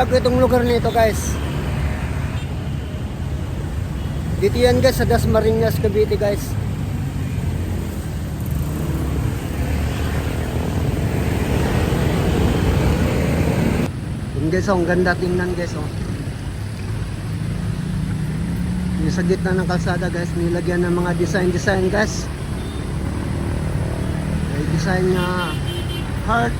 vlog ko itong lugar nito guys. Dito yan guys sa Dasmariñas, Cavite guys. Yun guys, ang ganda tingnan guys oh. Yung sa gitna ng kalsada guys, nilagyan ng mga design guys. May design na heart.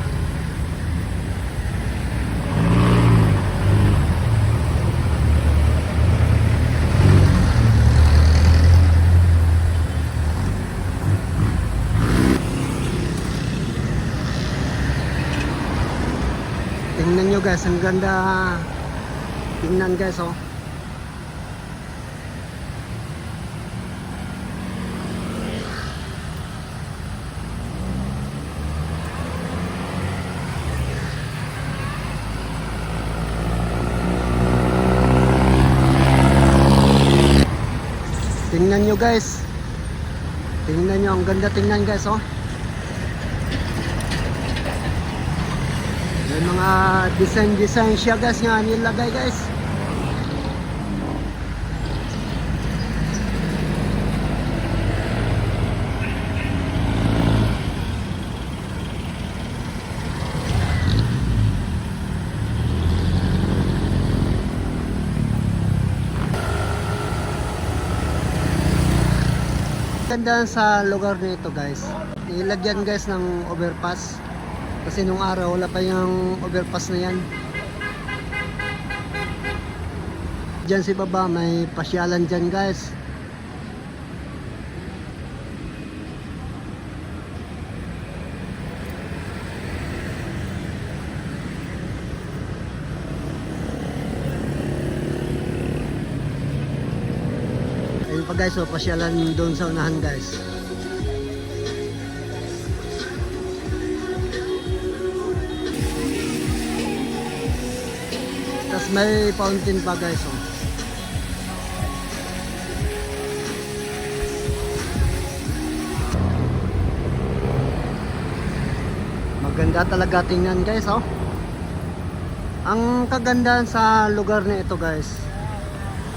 Tingnan nyo guys, ang ganda tingnan guys oh. Tingnan nyo guys. Tingnan nyo, ang ganda tingnan guys oh. May mga design siya guys nga nilagay guys. Ganda sa lugar nito guys. Nilagyan guys ng overpass. Kasi nung araw wala pa yung overpass na yan. Diyan si baba may pasyalan dyan guys. Ayun pa guys, so pasyalan doon sa unahan guys. Tapos may fountain pa guys oh. Maganda talaga tingnan guys oh. Ang kagandahan sa lugar na ito guys,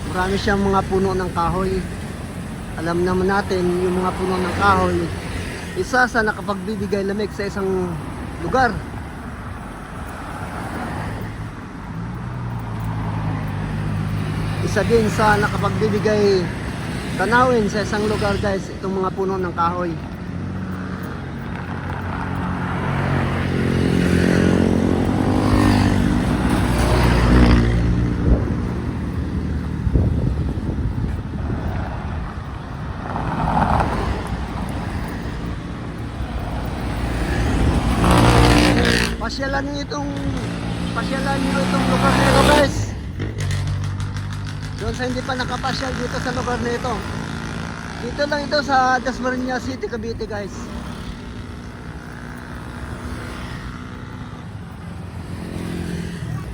marami siyang mga puno ng kahoy. Alam naman natin yung mga puno ng kahoy, isa sa nakapagbibigay lamig sa isang lugar. Isa din sa nakapagbibigay tanawin sa isang lugar guys, itong mga puno ng kahoy. Pasyalan nyo itong lugar nito guys. Doon sa hindi pa nakapasyal dito sa lugar nito. Dito lang ito sa Dasmariñas City, Cavite guys.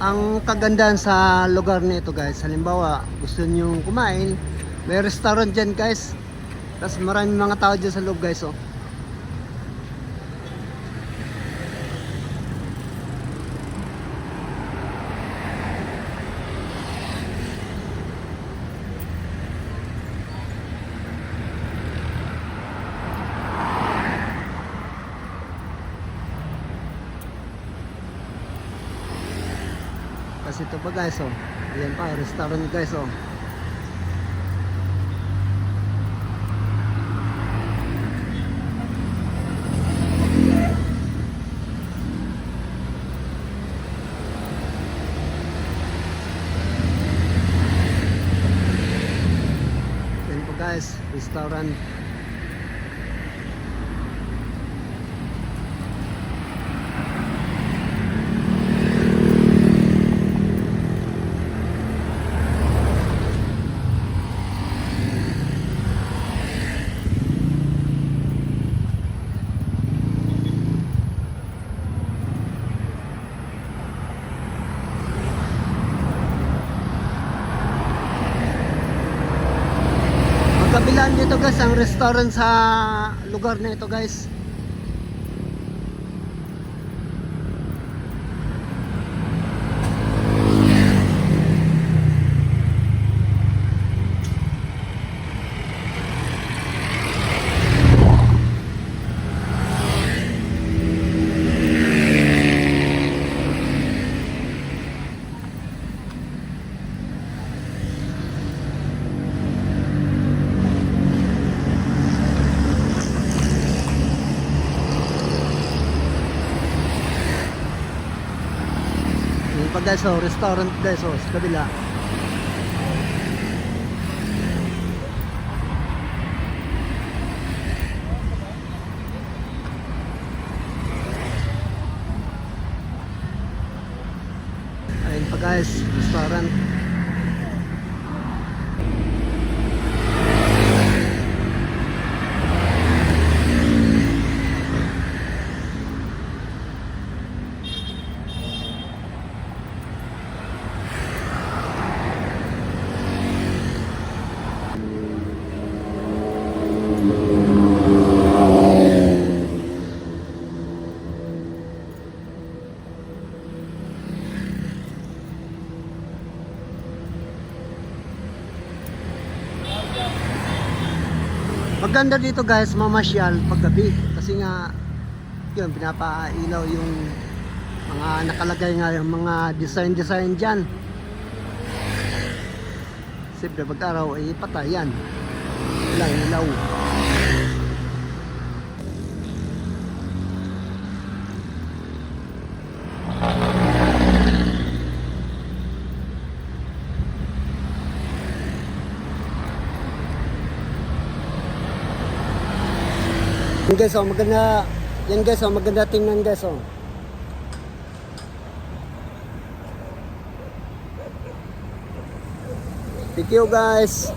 Ang kagandahan sa lugar nito guys, halimbawa gusto nyo kumain, may restaurant dyan guys. Tapos maraming mga tao dyan sa loob guys oh. Kasi ito pa guys oh. Ayan pa, restaurant guys oh. Ayan pa guys, restaurant. Kabilaan dito guys ang restaurant sa lugar na ito guys. guys, oh, restaurant guys, oh, sa kabila. Ayun pa guys, restaurant. Maganda dito guys, mamasyal paggabi kasi nga yun, pinapailaw yung mga nakalagay nga yung mga design dyan. Siyempre pag araw ay patay yan, walang ilaw. Yan guys, oh, maganda. Yan guys, oh, maganda tingnan guys, oh. Thank you guys.